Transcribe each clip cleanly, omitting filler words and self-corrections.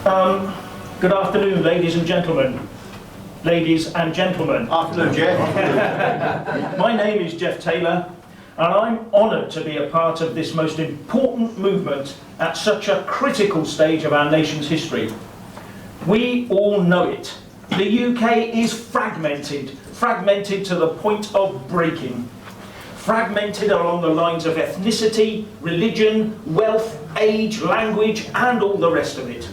Good afternoon, ladies and gentlemen. Ladies and gentlemen. Afternoon, Jeff. My name is Jeff Taylor, and I'm honoured to be a part of this most important movement at such a critical stage of our nation's history. We all know it. The UK is fragmented to the point of breaking. Fragmented along the lines of ethnicity, religion, wealth, age, language, and all the rest of it.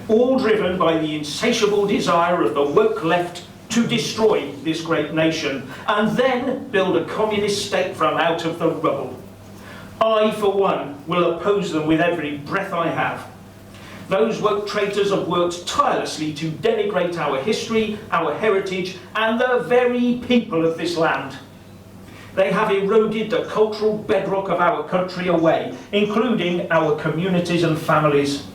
All driven by the insatiable desire of the woke left to destroy this great nation and then build a communist state from out of the rubble. I, for one, will oppose them with every breath I have. Those woke traitors have worked tirelessly to denigrate our history, our heritage, and the very people of this land. They have eroded the cultural bedrock of our country away, including our communities and families.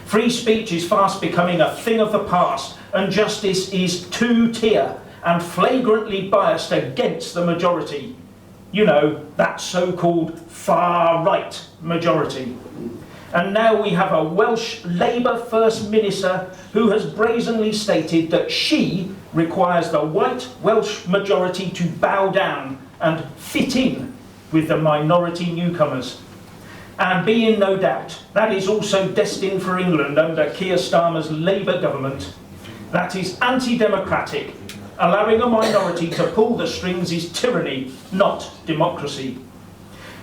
Free speech is fast becoming a thing of the past, and justice is two-tier and flagrantly biased against the majority. You know, that so-called far-right majority. And now we have a Welsh Labour First Minister who has brazenly stated that she requires the white Welsh majority to bow down and fit in with the minority newcomers. And be in no doubt, that is also destined for England under Keir Starmer's Labour government. That is anti-democratic. Allowing a minority to pull the strings is tyranny, not democracy.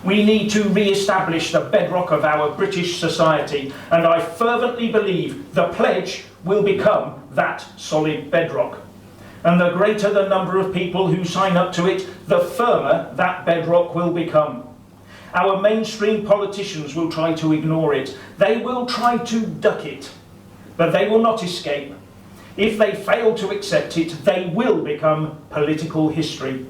We need to re-establish the bedrock of our British society, and I fervently believe the pledge will become that solid bedrock. And the greater the number of people who sign up to it, the firmer that bedrock will become. Our mainstream politicians will try to ignore it. They will try to duck it, but they will not escape. If they fail to accept it, they will become political history.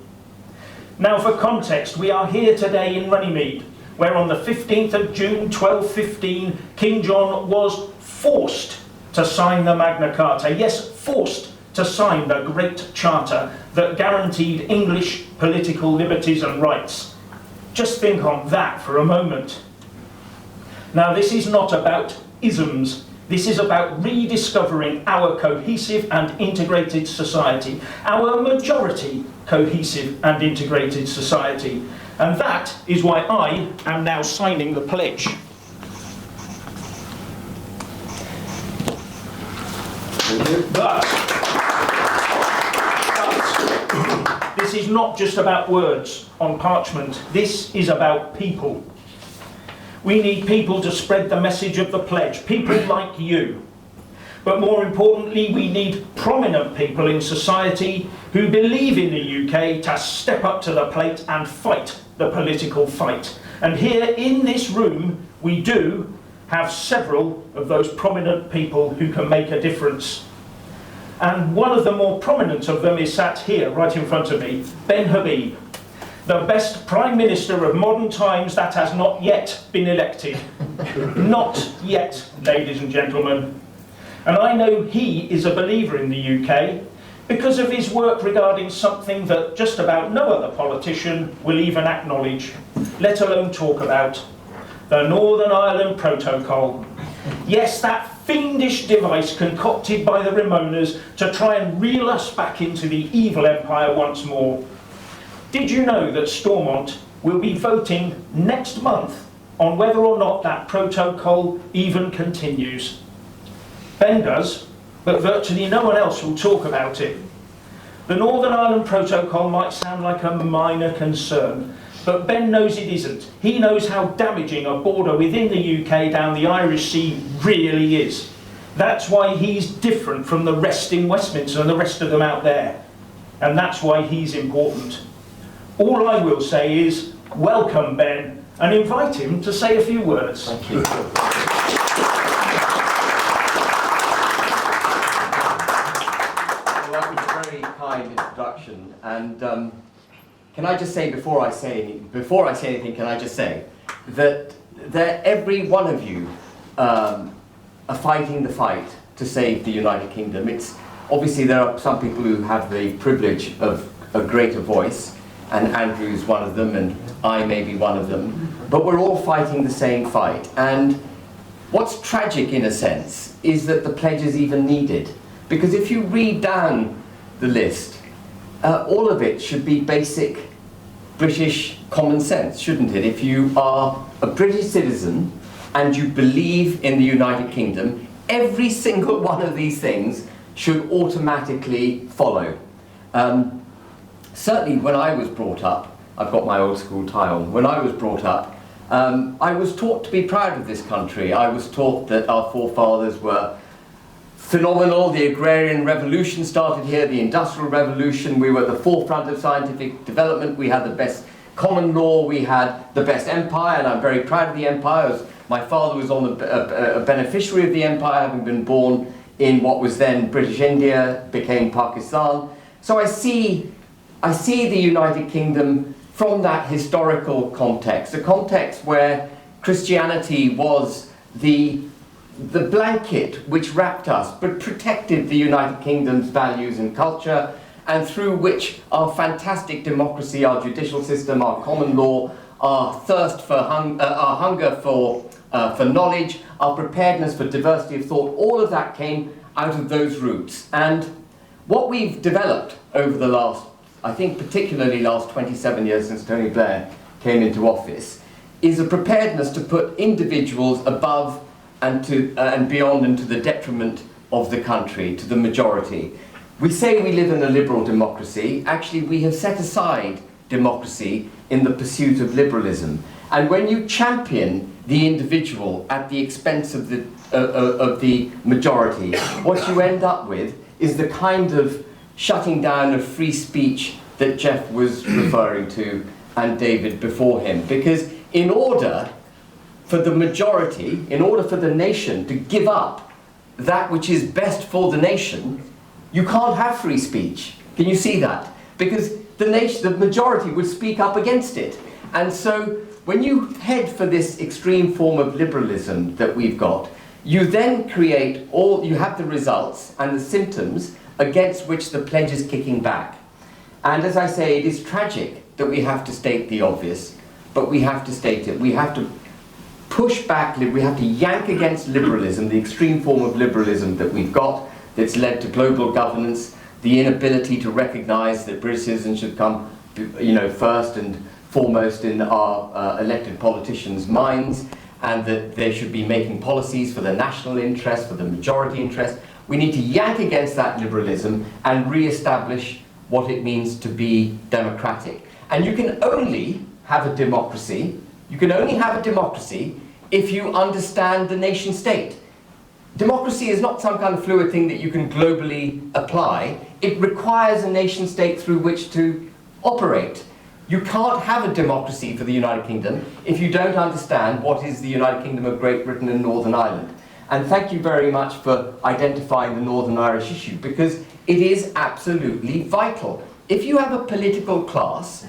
Now, for context, we are here today in Runnymede, where on the 15th of June 1215, King John was forced to sign the Magna Carta. Yes, forced to sign the Great Charter that guaranteed English political liberties and rights. Just think on that for a moment. Now, this is not about isms. This is about rediscovering our cohesive and integrated society, our majority cohesive and integrated society. And that is why I am now signing the pledge. But this is not just about words on parchment. This is about people. We need people to spread the message of the pledge, people like you. But more importantly, we need prominent people in society who believe in the UK to step up to the plate and fight the political fight. And here in this room, we do have several of those prominent people who can make a difference. And one of the more prominent of them is sat here, right in front of me, Ben Habib, the best Prime Minister of modern times that has not yet been elected. Not yet, ladies and gentlemen. And I know he is a believer in the UK because of his work regarding something that just about no other politician will even acknowledge, let alone talk about: the Northern Ireland Protocol. Yes, that fiendish device concocted by the Ramonas to try and reel us back into the evil empire once more. Did you know that Stormont will be voting next month on whether or not that protocol even continues? Ben does, but virtually no one else will talk about it. The Northern Ireland Protocol might sound like a minor concern, but Ben knows it isn't. He knows how damaging a border within the UK down the Irish Sea really is. That's why he's different from the rest in Westminster and the rest of them out there. And that's why he's important. All I will say is, welcome Ben, and invite him to say a few words. Thank you. Well, that was a very kind introduction, and can I just say before I say anything, can I just say that every one of you are fighting the fight to save the United Kingdom. It's obviously there are some people who have the privilege of a greater voice, and Andrew's one of them, and I may be one of them, but we're all fighting the same fight. And What's tragic, in a sense, is that the pledge is even needed. Because if you read down the list, all of it should be basic British common sense, shouldn't it? If you are a British citizen and you believe in the United Kingdom, every single one of these things should automatically follow. Certainly when I was brought up, I've got my old school tie on, when I was brought up, I was taught to be proud of this country. I was taught that our forefathers were phenomenal. The agrarian revolution started here, the industrial revolution. We were at the forefront of scientific development. We had the best common law. We had the best empire, and I'm very proud of the empire. My father was a beneficiary of the empire, having been born in what was then British India, became Pakistan. So I see the United Kingdom from that historical context, a context where Christianity was the blanket which wrapped us but protected the United Kingdom's values and culture, and through which our fantastic democracy, our judicial system, our common law, our thirst for our hunger for knowledge, our preparedness for diversity of thought, all of that came out of those roots. And what we've developed over the last, I think particularly last 27 years since Tony Blair came into office, is a preparedness to put individuals above and beyond and to the detriment of the country, to the majority. We say we live in a liberal democracy. Actually, we have set aside democracy in the pursuit of liberalism. And when you champion the individual at the expense of the majority, what you end up with is the kind of shutting down of free speech that Jeff was referring to, and David before him. Because in order for the majority, in order for the nation to give up that which is best for the nation, you can't have free speech. Can you see that? Because the majority would speak up against it. And so when you head for this extreme form of liberalism that we've got, you then you have the results and the symptoms against which the pledge is kicking back. And as I say, it is tragic that we have to state the obvious, but we have to state it. We have to push back, we have to yank against liberalism, the extreme form of liberalism that we've got, that's led to global governance, the inability to recognise that British citizens should come, first and foremost in our elected politicians' minds, and that they should be making policies for the national interest, for the majority interest. We need to yank against that liberalism and re-establish what it means to be democratic. And you can only have a democracy, if you understand the nation state. Democracy is not some kind of fluid thing that you can globally apply. It requires a nation state through which to operate. You can't have a democracy for the United Kingdom if you don't understand what is the United Kingdom of Great Britain and Northern Ireland. And thank you very much for identifying the Northern Irish issue, because it is absolutely vital. If you have a political class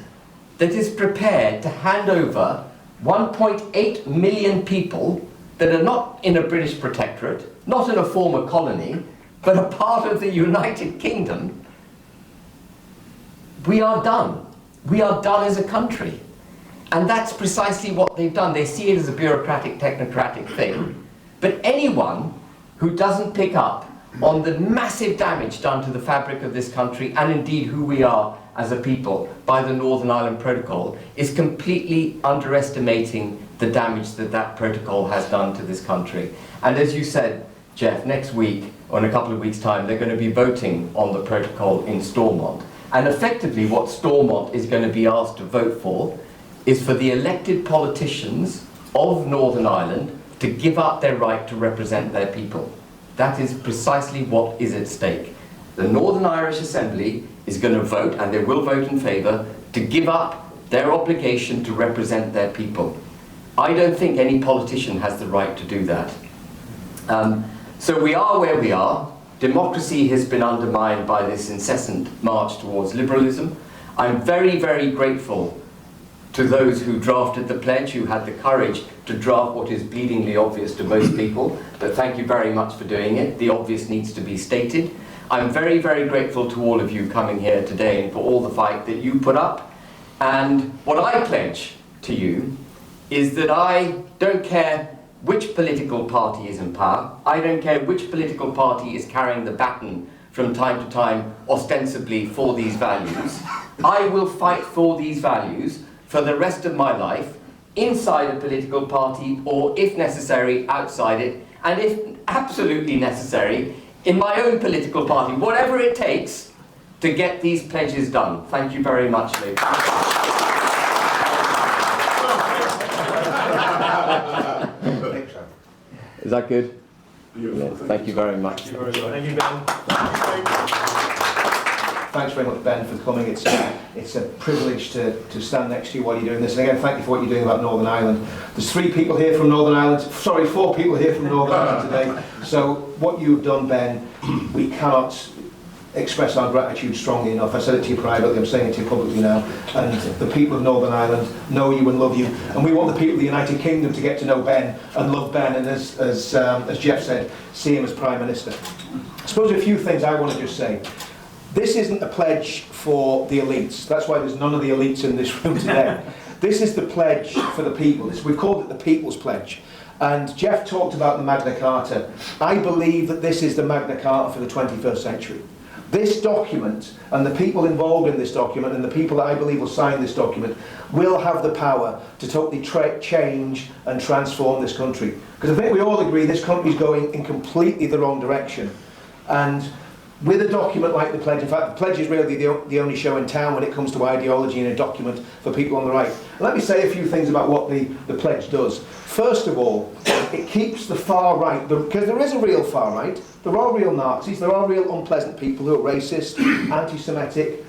that is prepared to hand over 1.8 million people that are not in a British protectorate, not in a former colony, but a part of the United Kingdom, we are done. We are done as a country. And that's precisely what they've done. They see it as a bureaucratic, technocratic thing. But anyone who doesn't pick up on the massive damage done to the fabric of this country, and indeed who we are as a people, by the Northern Ireland Protocol, is completely underestimating the damage that that protocol has done to this country. And as you said, Jeff, next week, or in a couple of weeks' time, they're going to be voting on the protocol in Stormont. And effectively what Stormont is going to be asked to vote for is for the elected politicians of Northern Ireland to give up their right to represent their people. That is precisely what is at stake. The Northern Irish Assembly is going to vote, and they will vote in favour, to give up their obligation to represent their people. I don't think any politician has the right to do that. So we are where we are. Democracy has been undermined by this incessant march towards liberalism. I'm very, very grateful to those who drafted the pledge, who had the courage to draft what is bleedingly obvious to most people, but thank you very much for doing it. The obvious needs to be stated. I'm very, very grateful to all of you coming here today and for all the fight that you put up. And what I pledge to you is that I don't care which political party is in power. I don't care which political party is carrying the baton from time to time, ostensibly for these values. I will fight for these values for the rest of my life, inside a political party, or if necessary, outside it, and if absolutely necessary, in my own political party, whatever it takes to get these pledges done. Thank you very much, Lee. Is that good? Beautiful. Yes, thank you very much. Thank you, Ben. Thanks very much, Ben, for coming. It's a privilege to stand next to you while you're doing this. And again, thank you for what you're doing about Northern Ireland. There's 3 people here from Northern Ireland. Sorry, 4 people here from Northern Ireland today. So what you've done, Ben, we cannot express our gratitude strongly enough. I said it to you privately, I'm saying it to you publicly now. And the people of Northern Ireland know you and love you. And we want the people of the United Kingdom to get to know Ben and love Ben, and as Jeff said, see him as Prime Minister. I suppose a few things I want to just say. This isn't a pledge for the elites. That's why there's none of the elites in this room today. This is the pledge for the people. We've called it the People's Pledge. And Jeff talked about the Magna Carta. I believe that this is the Magna Carta for the 21st century. This document, and the people involved in this document, and the people that I believe will sign this document, will have the power to totally change and transform this country. Because I think we all agree this country's going in completely the wrong direction. And with a document like the Pledge, in fact, the Pledge is really the only show in town when it comes to ideology in a document for people on the right. And let me say a few things about what the Pledge does. First of all, it keeps the far right, because there is a real far right, there are real Nazis, there are real unpleasant people who are racist, anti-Semitic,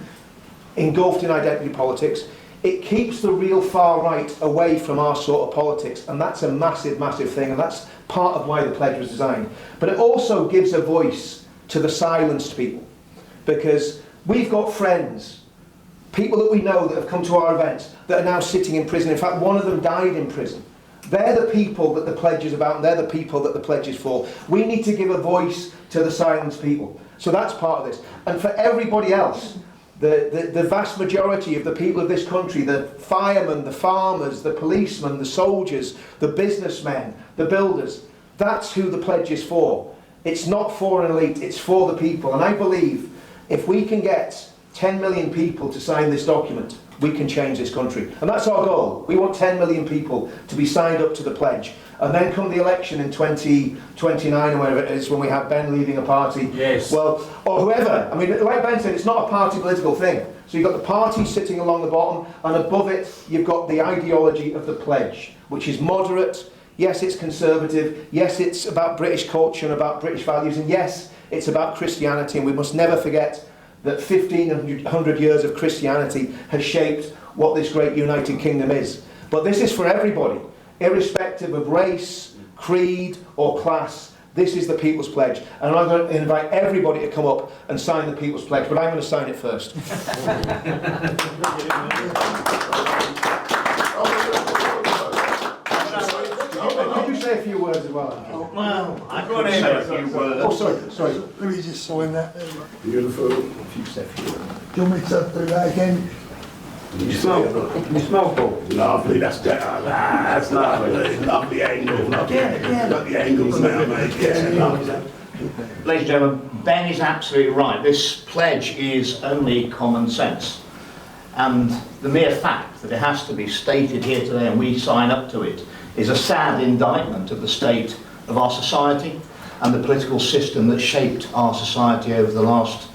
engulfed in identity politics. It keeps the real far right away from our sort of politics, and that's a massive, massive thing, and that's part of why the Pledge was designed. But it also gives a voice to the silenced people, because we've got friends, people that we know that have come to our events that are now sitting in prison. In fact, one of them died in prison. They're the people that the Pledge is about, and they're the people that the Pledge is for. We need to give a voice to the silenced people. So that's part of this. And for everybody else, the vast majority of the people of this country, the firemen, the farmers, the policemen, the soldiers, the businessmen, the builders, that's who the Pledge is for. It's not for an elite, it's for the people. And I believe if we can get 10 million people to sign this document, we can change this country. And that's our goal. We want 10 million people to be signed up to the Pledge. And then come the election in 2029 or whatever it is, when we have Ben leading a party. Yes. Well, or whoever. I mean, like Ben said, it's not a party political thing. So you've got the party sitting along the bottom, and above it, you've got the ideology of the Pledge, which is moderate. Yes, it's conservative. Yes, it's about British culture and about British values. And yes, it's about Christianity. And we must never forget that 1,500 years of Christianity has shaped what this great United Kingdom is. But this is for everybody, irrespective of race, creed, or class. This is the People's Pledge. And I'm going to invite everybody to come up and sign the People's Pledge, but I'm going to sign it first. Could you say a few words as well? Well, I could say a few words. Oh, sorry. Let me just sign that. Beautiful. If you say a few words. Do you want me to do that again? You smell cool. Lovely, that's better. That's lovely. Lovely angle. Lovely. Got the angles now, mate. Yeah, lovely. Ladies and gentlemen, Ben is absolutely right. This pledge is only common sense. And the mere fact that it has to be stated here today and we sign up to it is a sad indictment of the state of our society and the political system that shaped our society over the last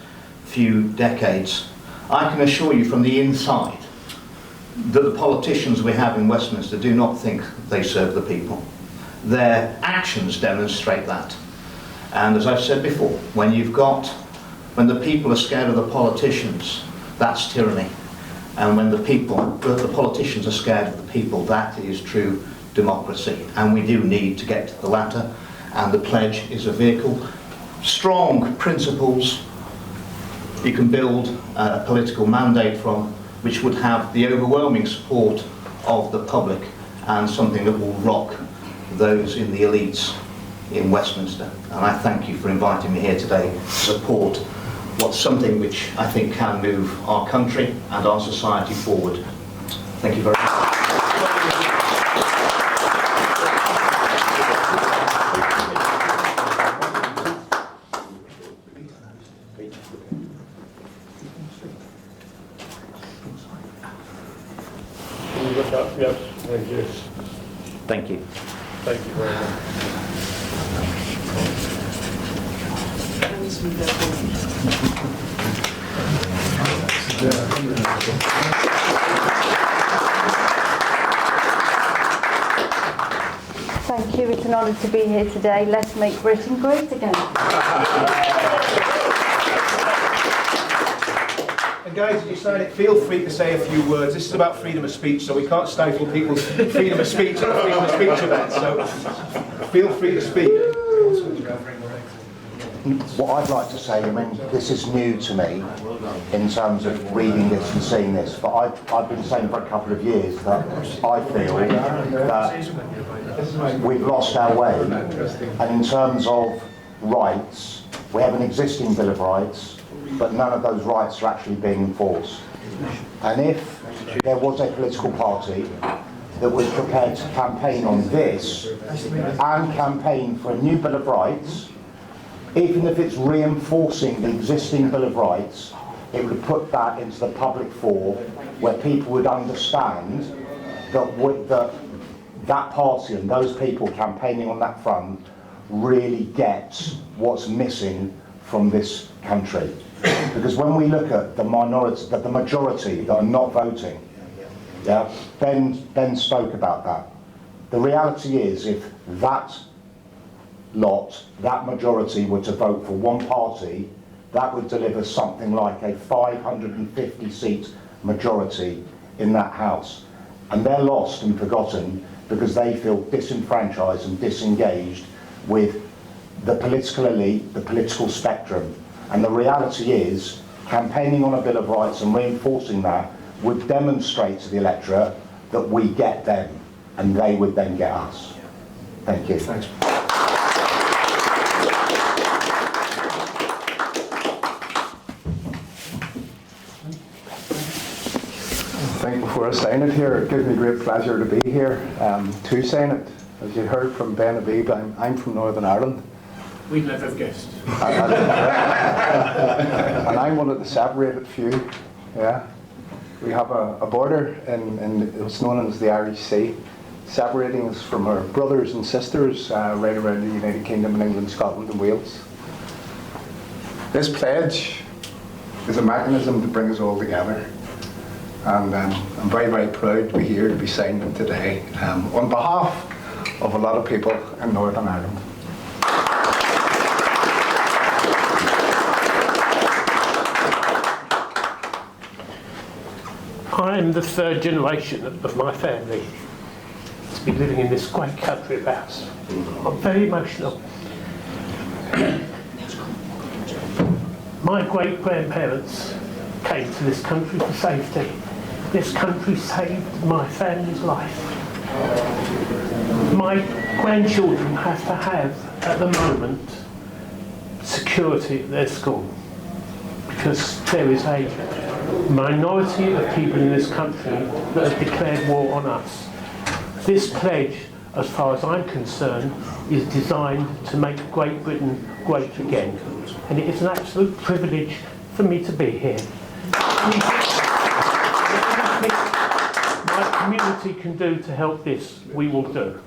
few decades. I can assure you from the inside that the politicians we have in Westminster do not think they serve the people. Their actions demonstrate that. And as I've said before, when the people are scared of the politicians, that's tyranny. And when the politicians are scared of the people, that is true democracy. And we do need to get to the latter, and the Pledge is a vehicle. Strong principles you can build a political mandate from, which would have the overwhelming support of the public, and something that will rock those in the elites in Westminster. And I thank you for inviting me here today to support what's something which I think can move our country and our society forward. Thank you very much. Yes, thank you. Thank you. Thank you very much. Thank you, it's an honour to be here today. Let's make Britain great again. And guys, as you sign it, feel free to say a few words. This is about freedom of speech, so we can't stifle people's freedom of speech at a freedom of speech event, so feel free to speak. What I'd like to say, I mean, this is new to me in terms of reading this and seeing this, but I've been saying for a couple of years that I feel that we've lost our way, and in terms of rights, we have an existing Bill of Rights, but none of those rights are actually being enforced. And if there was a political party that was prepared to campaign on this and campaign for a new Bill of Rights, even if it's reinforcing the existing Bill of Rights, it would put that into the public fore where people would understand that that party and those people campaigning on that front really gets what's missing from this country. Because when we look at the minority, the majority that are not voting, yeah, Ben spoke about that. The reality is, if that majority were to vote for one party, that would deliver something like a 550 seat majority in that House. And they're lost and forgotten because they feel disenfranchised and disengaged with the political elite, the political spectrum. And the reality is, campaigning on a Bill of Rights and reinforcing that would demonstrate to the electorate that we get them and they would then get us. Thank you. Thanks. I think before I sign it here, it gives me great pleasure to be here to sign it. As you heard from Ben Habib, I'm from Northern Ireland. We'd never have guessed. And I'm one of the separated few. Yeah, we have a border in what's known as the Irish Sea, separating us from our brothers and sisters right around the United Kingdom and England, Scotland and Wales. This pledge is a mechanism to bring us all together. And I'm very, very proud to be here to be signing it today on behalf of a lot of people in Northern Ireland. I'm the third generation of my family to be living in this great country of ours. I'm very emotional. My great-grandparents came to this country for safety. This country saved my family's life. My grandchildren have to have, at the moment, security at their school because there is a minority of people in this country that have declared war on us. This pledge, as far as I'm concerned, is designed to make Great Britain great again. And it is an absolute privilege for me to be here. My community can do to help this, we will do.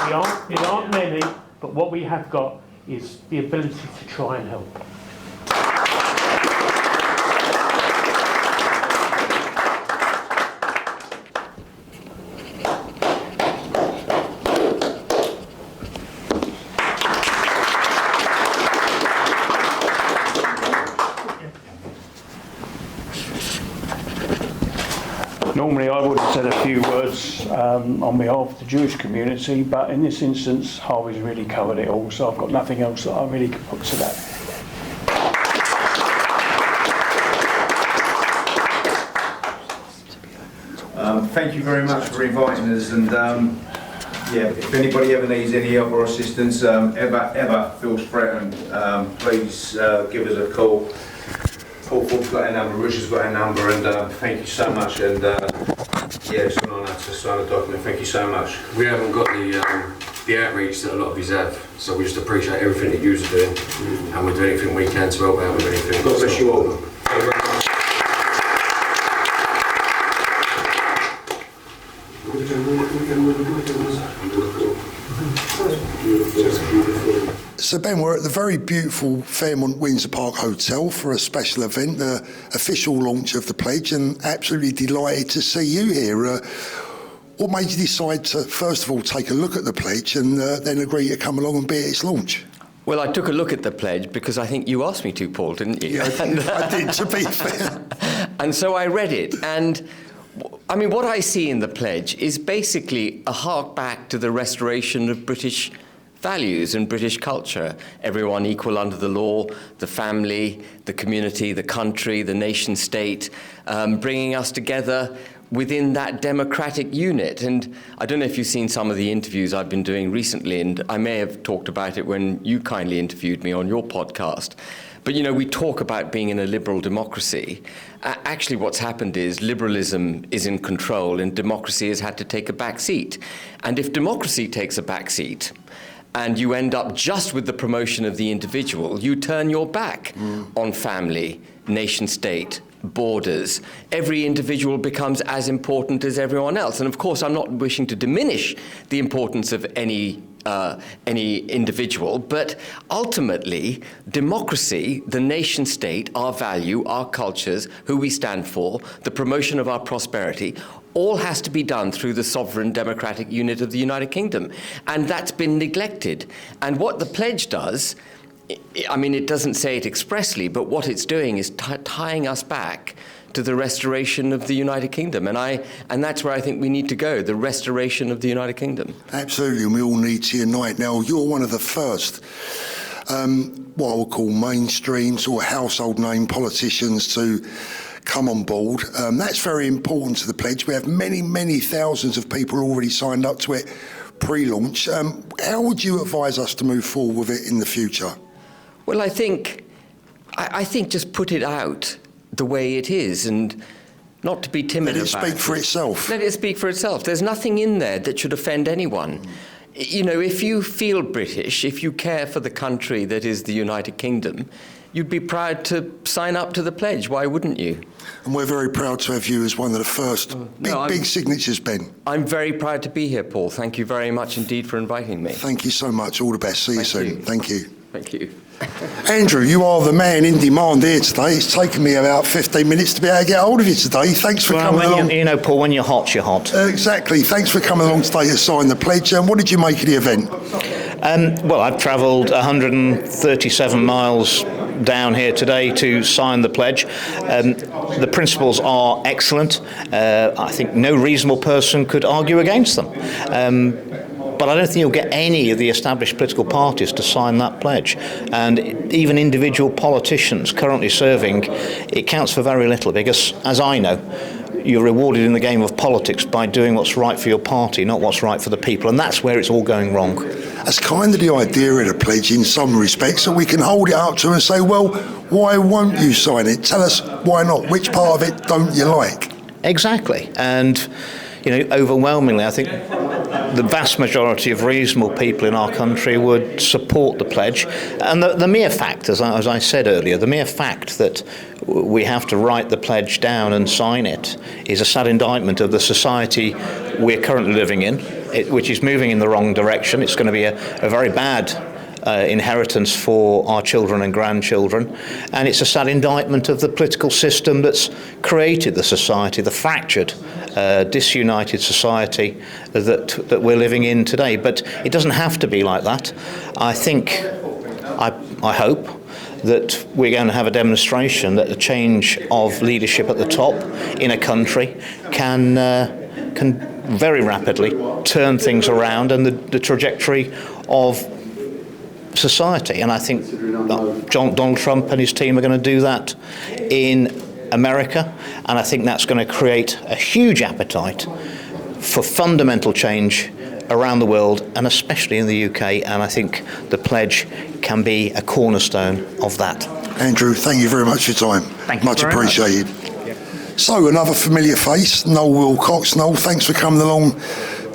We aren't many, but what we have got is the ability to try and help. Normally I would have said a few words on behalf of the Jewish community, but in this instance Harvey's really covered it all, so I've got nothing else that I really could put to that. Thank you very much for inviting us, and yeah, if anybody ever needs any help or assistance, ever feels threatened, please give us a call. Paul Ford's got our number, Richard's got our number, and thank you so much. And yeah, it's an honour to sign a document. Thank you so much. We haven't got the outreach that a lot of you have, so we just appreciate everything that you are doing, and we'll do anything we can to help out with anything. God bless you all. Thank you very much. So Ben, we're at the very beautiful Fairmont Windsor Park Hotel for a special event, the official launch of the pledge, and absolutely delighted to see you here. What made you decide to, first of all, take a look at the pledge and then agree to come along and be at its launch? Well, I took a look at the pledge because I think you asked me to, Paul, didn't you? Yeah, I did, to be fair. And so I read it, and I mean, what I see in the pledge is basically a hark back to the restoration of British values and British culture. Everyone equal under the law, the family, the community, the country, the nation state, bringing us together within that democratic unit. And I don't know if you've seen some of the interviews I've been doing recently, and I may have talked about it when you kindly interviewed me on your podcast. But, you know, we talk about being in a liberal democracy. Actually, what's happened is liberalism is in control and democracy has had to take a back seat. And if democracy takes a back seat, and you end up just with the promotion of the individual, you turn your back on family, nation state, borders. Every individual becomes as important as everyone else. And of course, I'm not wishing to diminish the importance of any individual, but ultimately, democracy, the nation state, our value, our cultures, who we stand for, the promotion of our prosperity, all has to be done through the sovereign democratic unit of the United Kingdom. And that's been neglected. And what the pledge does, I mean, it doesn't say it expressly, but what it's doing is tying us back to the restoration of the United Kingdom. And that's where I think we need to go, the restoration of the United Kingdom. Absolutely, and we all need to unite. Now, you're one of the first, what I would call mainstream sort of household name politicians to come on board. That's very important to the pledge. We have many, many thousands of people already signed up to it pre-launch. How would you advise us to move forward with it in the future? Well, I think just put it out the way it is and not to be timid about it. Let it speak for itself. Let it speak for itself. There's nothing in there that should offend anyone. You know, if you feel British, if you care for the country that is the United Kingdom, you'd be proud to sign up to the pledge. Why wouldn't you? And we're very proud to have you as one of the first big signatures, Ben. I'm very proud to be here, Paul. Thank you very much indeed for inviting me. Thank you so much. All the best. See you soon. Thank you. Thank you. Andrew, you are the man in demand here today. It's taken me about 15 minutes to be able to get hold of you today. Thanks for coming along. You know, Paul, when you're hot, you're hot. Exactly. Thanks for coming along today to sign the pledge. And what did you make of the event? Well, I've travelled 137 miles down here today to sign the pledge. The principles are excellent. I think no reasonable person could argue against them. But I don't think you'll get any of the established political parties to sign that pledge. And even individual politicians currently serving, it counts for very little because, as I know, you're rewarded in the game of politics by doing what's right for your party, not what's right for the people. And that's where it's all going wrong. That's kind of the idea of the pledge in some respects, that we can hold it up to and say, well, why won't you sign it? Tell us why not. Which part of it don't you like? Exactly. And, you know, overwhelmingly, I think the vast majority of reasonable people in our country would support the pledge. And the mere fact, as I said earlier, the mere fact that we have to write the pledge down and sign it is a sad indictment of the society we're currently living in, which is moving in the wrong direction. It's going to be a very bad inheritance for our children and grandchildren, and it's a sad indictment of the political system that's created the society, the fractured, disunited society that we're living in today. But it doesn't have to be like that. I hope that we're going to have a demonstration that the change of leadership at the top in a country can very rapidly turn things around and the trajectory of society. And I think Donald Trump and his team are going to do that in America, and I think that's going to create a huge appetite for fundamental change around the world, and especially in the UK, and I think the pledge can be a cornerstone of that. Andrew, thank you very much for your time. Thank you much very appreciated. Much. So, another familiar face, Noel Wilcox. Noel, thanks for coming along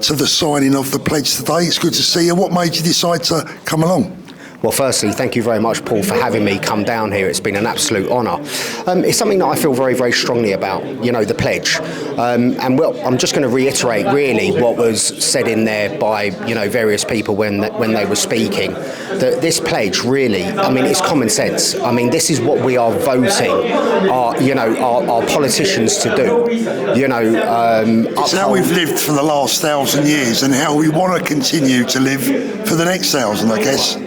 to the signing of the pledge today. It's good to see you. What made you decide to come along? Well, firstly, thank you very much, Paul, for having me come down here. It's been an absolute honour. It's something that I feel very, very strongly about, the pledge. And well, I'm just going to reiterate really what was said in there by, various people when they were speaking. That this pledge really, it's common sense. This is what we are voting our politicians to do. It's how we've lived for the last 1,000 years and how we want to continue to live for the next 1,000, I guess.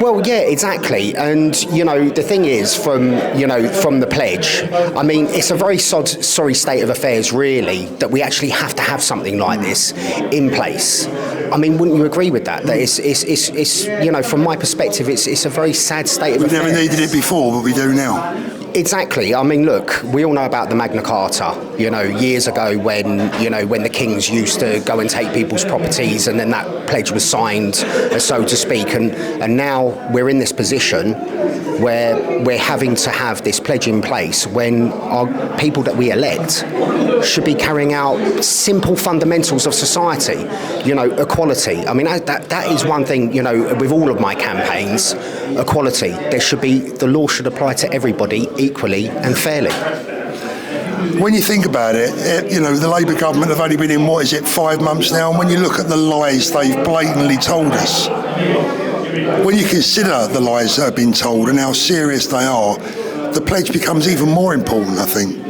Well, yeah, exactly. And, the thing is, from the pledge, it's a very sorry state of affairs, really, that we actually have to have something like this in place. Wouldn't you agree with that? That it's from my perspective, it's a very sad state of affairs. We never needed it before, but we do now. Exactly. Look, we all know about the Magna Carta, years ago when the kings used to go and take people's properties, and then that pledge was signed, so to speak, and now we're in this position where we're having to have this pledge in place when our people that we elect should be carrying out simple fundamentals of society, equality. That is one thing, with all of my campaigns, equality. The law should apply to everybody equally and fairly. When you think about it, the Labour government have only been in, 5 months now, and when you look at the lies they've blatantly told us, when you consider the lies that have been told and how serious they are, the pledge becomes even more important, I think.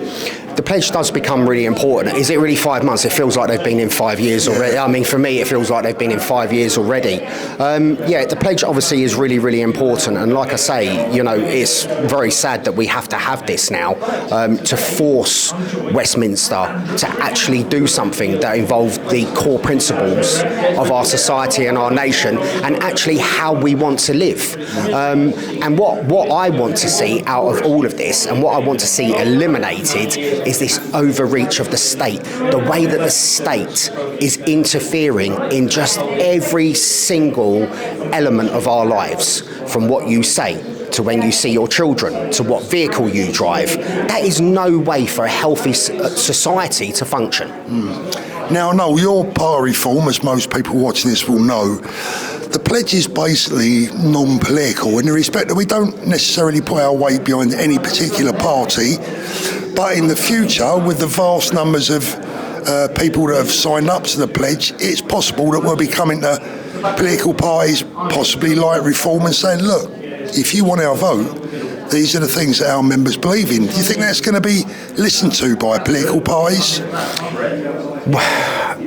The pledge does become really important. Is it really 5 months? It feels like they've been in 5 years already. For me, it feels like they've been in 5 years already. The pledge obviously is really, really important. And like I say, it's very sad that we have to have this now to force Westminster to actually do something that involves the core principles of our society and our nation and actually how we want to live. And what I want to see out of all of this and what I want to see eliminated is this overreach of the state, the way that the state is interfering in just every single element of our lives, from what you say to when you see your children, to what vehicle you drive. That is no way for a healthy society to function. Now, Noel, you're part of Reform, as most people watching this will know. The pledge is basically non-political in the respect that we don't necessarily put our weight behind any particular party, but in the future, with the vast numbers of people that have signed up to the pledge, it's possible that we'll be coming to political parties, possibly like Reform, and saying, look, if you want our vote, these are the things that our members believe in. Do you think that's going to be listened to by political parties?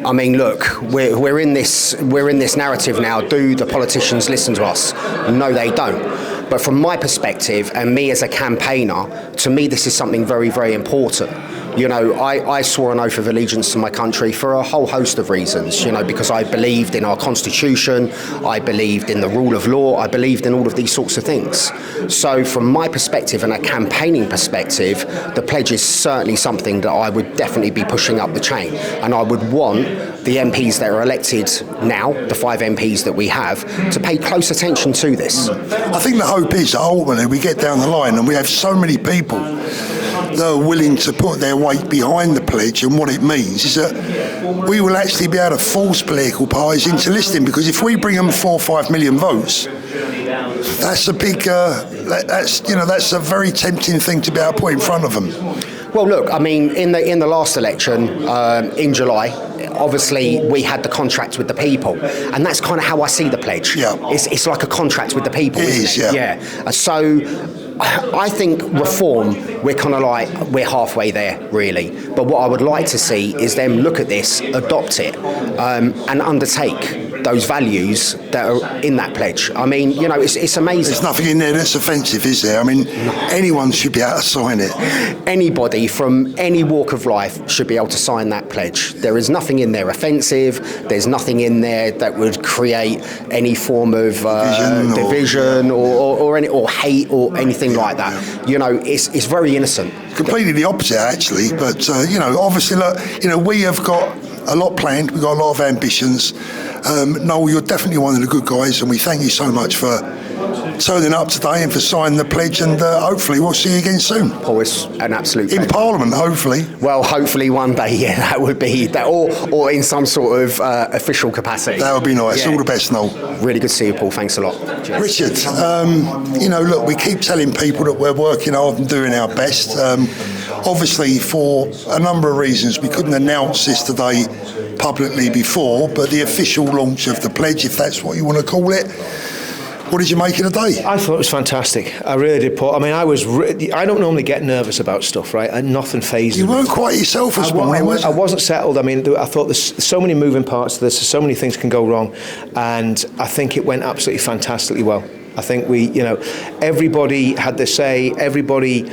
Look, we're in this narrative now. Do the politicians listen to us? No, they don't. But from my perspective, and me as a campaigner, to me this is something very, very important. I swore an oath of allegiance to my country for a whole host of reasons, because I believed in our constitution, I believed in the rule of law, I believed in all of these sorts of things. So from my perspective and a campaigning perspective, the pledge is certainly something that I would definitely be pushing up the chain. And I would want the MPs that are elected now, the 5 MPs that we have, to pay close attention to this. I think the hope is that ultimately we get down the line and we have so many people that are willing to put their weight behind the pledge, and what it means is that we will actually be able to force political parties into listening, because if we bring them 4 or 5 million votes, that's a big, that's a very tempting thing to be able to put in front of them. Well, look, in the last election in July, obviously we had the contract with the people, and that's kind of how I see the pledge. Yeah. It's like a contract with the people, isn't it? Yeah. So I think Reform, we're halfway there, really. But what I would like to see is them look at this, adopt it, and undertake those values that are in that pledge. It's amazing. There's nothing in there that's offensive, is there? Anyone should be able to sign it. Anybody from any walk of life should be able to sign that pledge. There is nothing in there offensive. There's nothing in there that would create any form of division or hate or anything like that. It's very innocent. Completely the opposite, actually. But obviously, look, we have got a lot planned. We've got a lot of ambitions. Noel, you're definitely one of the good guys, and we thank you so much for turning up today and for signing the pledge, and hopefully we'll see you again soon. Paul, it's an absolute in pleasure. Parliament, hopefully. Well, hopefully one day, yeah, that would be that, or in some sort of official capacity. That would be nice. Yeah. All the best, Noel. Really good to see you, Paul. Thanks a lot. Cheers. Richard, you know, look, we keep telling people that we're working hard and doing our best. Obviously, for a number of reasons, we couldn't announce this today publicly before, but the official launch of the pledge, if that's what you want to call it. What did you make of the day? I thought it was fantastic. I really did, Paul. I mean, I don't normally get nervous about stuff, right? And nothing fazed me. You weren't quite yourself this morning, was you? I wasn't settled. I mean, I thought there's so many moving parts to this, so many things can go wrong, and I think it went absolutely fantastically well. I think we, you know, everybody had their say. Everybody,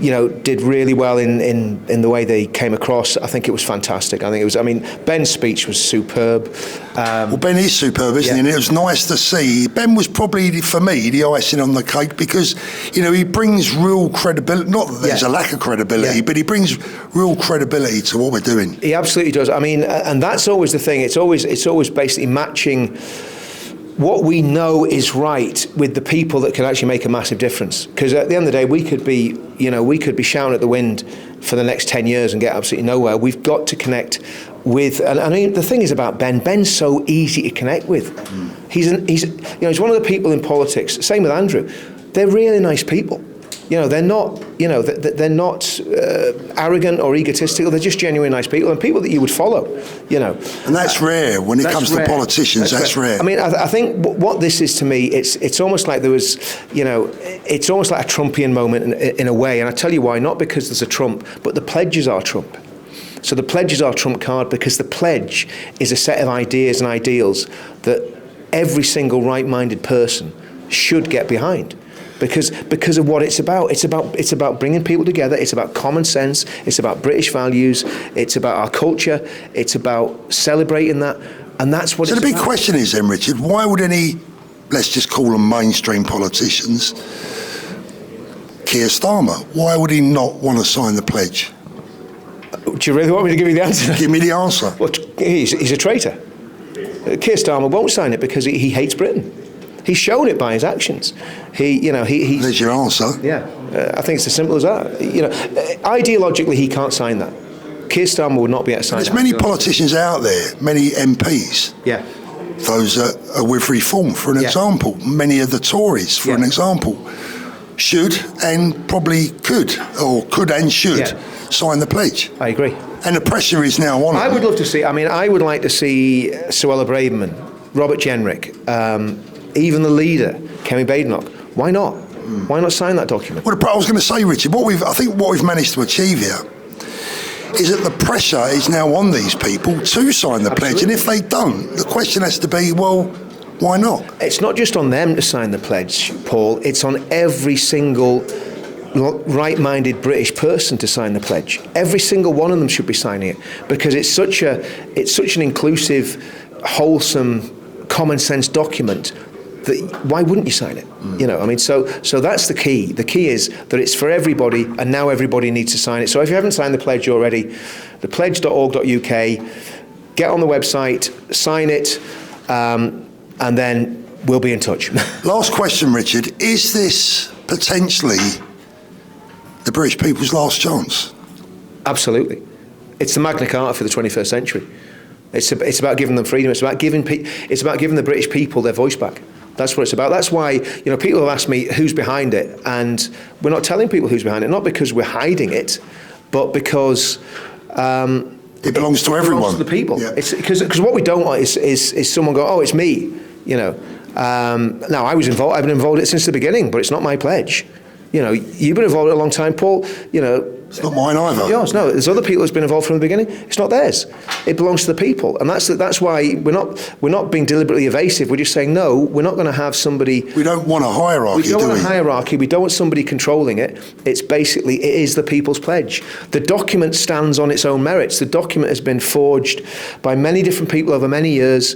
you know, did really well in the way they came across. I think it was fantastic. I think it was. I mean, Ben's speech was superb. Well, Ben is superb, isn't he? And it was nice to see. Ben was probably, for me, the icing on the cake because, you know, he brings real credibility. Not that there's a lack of credibility, but he brings real credibility to what we're doing. He absolutely does. I mean, and that's always the thing. It's always basically matching what we know is right with the people that can actually make a massive difference. Because at the end of the day, we could be shouting at the wind for the next 10 years and get absolutely nowhere. We've got to connect with, and I mean, the thing is about Ben's so easy to connect with. He's one of the people in politics, same with Andrew, they're really nice people. You know, they're not arrogant or egotistical. They're just genuinely nice people and people that you would follow. You know, and that's rare when it comes to politicians. That's rare. I mean, I think what this is to me, it's almost like there was, you know, it's almost like a Trumpian moment in a way. And I tell you why. Not because there's a Trump, but the pledges are Trump. So the pledges are Trump card because the pledge is a set of ideas and ideals that every single right-minded person should get behind. Because of what it's about. It's about bringing people together. It's about common sense. It's about British values. It's about our culture. It's about celebrating that, and that's what. So the big question is then, Richard, why would any, let's just call them mainstream politicians, Keir Starmer, why would he not want to sign the pledge? Do you really want me to give you the answer? Give me the answer. Well, he's a traitor. Keir Starmer won't sign it because he hates Britain. He's shown it by his actions. There's your answer. Yeah, I think it's as simple as that. You know, ideologically, he can't sign that. Keir Starmer would not be able to sign that. There's many politicians out there, many MPs. Yeah. Those that are with Reform, for an example. Many of the Tories, for an example, should and probably could and should sign the pledge. I agree. And the pressure is now on. I would love to see. I mean, I would like to see Suella Braverman, Robert Jenrick. Even the leader, Kemi Badenoch. Why not? Why not sign that document? Well, I was going to say, Richard, I think what we've managed to achieve here is that the pressure is now on these people to sign the pledge, and if they don't, the question has to be, well, why not? It's not just on them to sign the pledge, Paul. It's on every single right-minded British person to sign the pledge. Every single one of them should be signing it because it's such an inclusive, wholesome, common sense document. Why wouldn't you sign it? You know, I mean, so that's the key. The key is that it's for everybody, and now everybody needs to sign it. So if you haven't signed the pledge already, thepledge.org.uk, get on the website, sign it, and then we'll be in touch. Last question, Richard. Is this potentially the British people's last chance? Absolutely. It's the Magna Carta for the 21st century. It's about giving them freedom. It's about giving the British people their voice back. That's what it's about. That's why, you know, people have asked me who's behind it, and we're not telling people who's behind it, not because we're hiding it, but because it belongs to everyone. It belongs to the people. Yeah. It's because what we don't want is someone go, oh, it's me. You know. Now I was involved. I've been involved in it since the beginning, but it's not my pledge. You know, you've been involved a long time, Paul. You know, it's not mine either. Yours, no. There's other people who's been involved from the beginning. It's not theirs. It belongs to the people, and that's why we're not being deliberately evasive. We're just saying no. We're not going to have somebody. We don't want a hierarchy. We don't want a hierarchy. We don't want somebody controlling it. It's basically it is the people's pledge. The document stands on its own merits. The document has been forged by many different people over many years.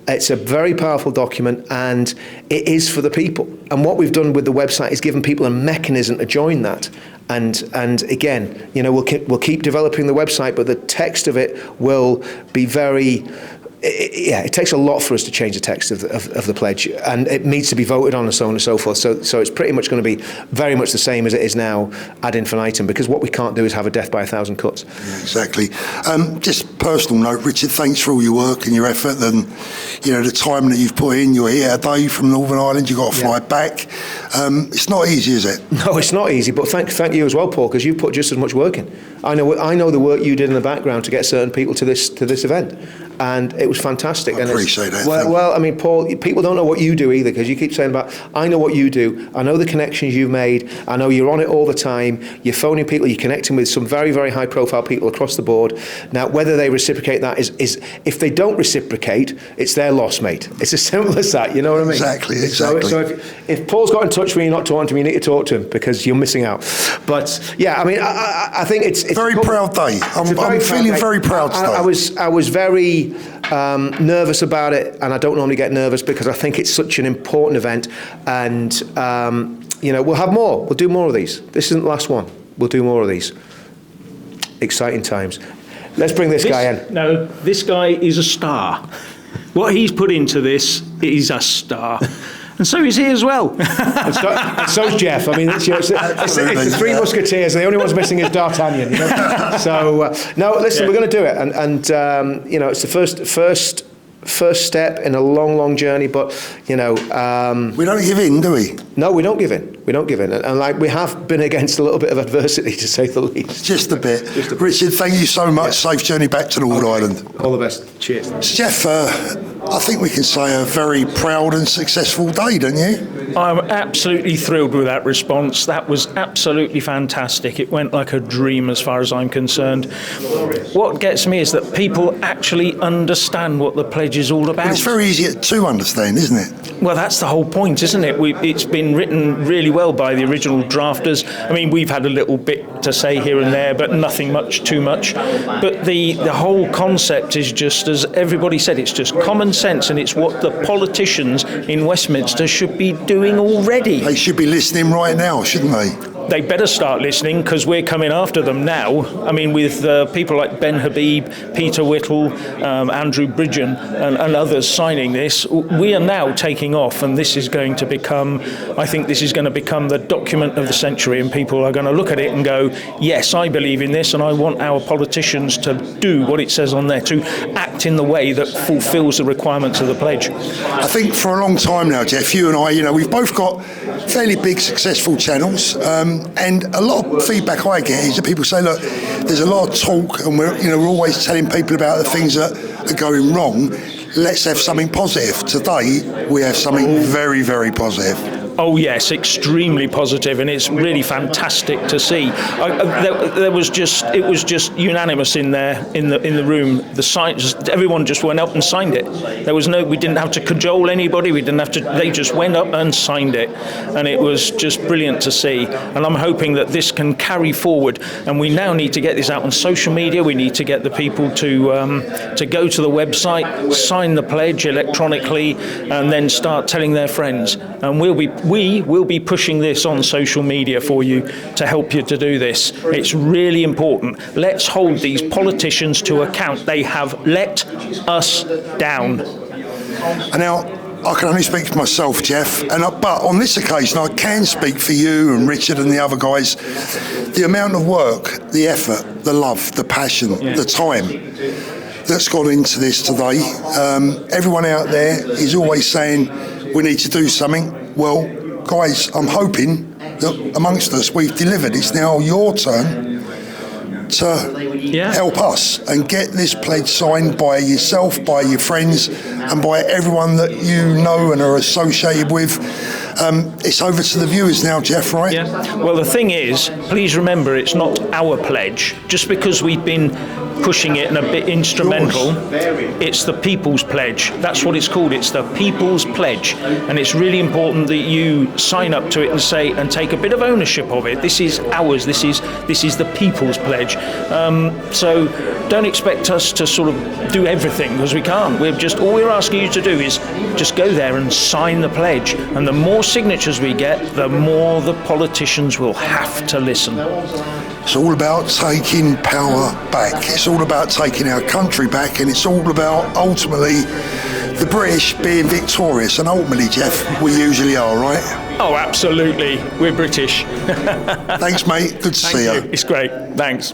It's a very powerful document, and it is for the people. And what we've done with the website is given people a mechanism to join that. And again, you know, we'll keep developing the website, but the text of it will be very. it takes a lot for us to change the text of the pledge, and it needs to be voted on and so on and so forth. So it's pretty much going to be very much the same as it is now ad infinitum, because what we can't do is have a death by 1,000 cuts. Yeah, exactly. Just personal note, Richard, thanks for all your work and your effort and, you know, the time that you've put in. You're here today from Northern Ireland, you've got to fly back. It's not easy, is it? No, it's not easy, but thank you as well, Paul, because you put just as much work in. I know the work you did in the background to get certain people to this event, and it was fantastic. I appreciate that. Well, I mean, Paul, people don't know what you do either, because you keep saying about, I know what you do, I know the connections you've made, I know you're on it all the time, you're phoning people, you're connecting with some very, very high profile people across the board. Now, whether they reciprocate that is if they don't reciprocate, it's their loss, mate. It's as simple as that, you know what I mean? Exactly. So if Paul's got in touch with you, you're not talking to me, you need to talk to him, because you're missing out. But yeah, I mean, I think it's very proud day. I'm feeling very proud today. I was very nervous about it, and I don't normally get nervous because I think it's such an important event, and you know, we'll have more. We'll do more of these. This isn't the last one. We'll do more of these. Exciting times. Let's bring this guy in. No, this guy is a star. What he's put into this is a star. And so is he as well. and so's Jeff. I mean, it's the Three Musketeers. The only one's missing is D'Artagnan. You know? So no, listen, we're going to do it, and you know, it's the first step in a long, long journey. But you know, we don't give in, do we? No, we don't give in. We don't give in, and like we have been against a little bit of adversity, to say the least. Just a bit. Richard, thank you so much. Yeah. Safe journey back to Northern Ireland. All the best. Cheers. Jeff, I think we can say a very proud and successful day, don't you? I'm absolutely thrilled with that response. That was absolutely fantastic. It went like a dream as far as I'm concerned. What gets me is that people actually understand what the pledge is all about. Well, it's very easy to understand, isn't it? Well, that's the whole point, isn't it? It's been written really well by the original drafters. I mean, we've had a little bit to say here and there, but nothing too much. But the whole concept is just, as everybody said, it's just common sense, and it's what the politicians in Westminster should be doing already. They should be listening right now, shouldn't they? They better start listening, because we're coming after them now. I mean, with people like Ben Habib, Peter Whittle, Andrew Bridgen and others signing this, we are now taking off, and this is going to become, I think this is going to become the document of the century, and people are going to look at it and go, yes, I believe in this, and I want our politicians to do what it says on there, to act in the way that fulfills the requirements of the pledge. I think for a long time now, Jeff, you and I, you know, we've both got fairly big, successful channels, and a lot of feedback I get is that people say, look, there's a lot of talk, and we're always telling people about the things that are going wrong. Let's have something positive. Today, we have something very, very positive. Oh yes, extremely positive, and it's really fantastic to see. It was just unanimous in there in the room. Everyone just went up and signed it. We didn't have to cajole anybody. We didn't have to. They just went up and signed it, and it was just brilliant to see. And I'm hoping that this can carry forward. And we now need to get this out on social media. We need to get the people to go to the website, sign the pledge electronically, and then start telling their friends. And we will be pushing this on social media for you to help you to do this. It's really important. Let's hold these politicians to account. They have let us down. And now, I can only speak for myself, Jeff, but on this occasion I can speak for you and Richard and the other guys. The amount of work, the effort, the love, the passion, the time that's gone into this today. Everyone out there is always saying we need to do something. Well, guys, I'm hoping that amongst us we've delivered. It's now your turn to help us and get this pledge signed by yourself, by your friends, and by everyone that you know and are associated with. It's over to the viewers now, Jeff, right? Yeah. Well, the thing is, please remember, it's not our pledge. Just because we've been pushing it and a bit instrumental, it's the People's Pledge. That's what it's called. It's the People's Pledge, and it's really important that you sign up to it and take a bit of ownership of it. This is ours. This is the People's Pledge. So don't expect us to sort of do everything, because we can't. All we're asking you to do is just go there and sign the pledge, and the more signatures we get, the more the politicians will have to listen. It's all about taking power back. It's all about taking our country back, and it's all about ultimately the British being victorious. And ultimately, Jeff, we usually are, right? Oh, absolutely. We're British. Thanks, mate. Good to see you. It's great. Thanks.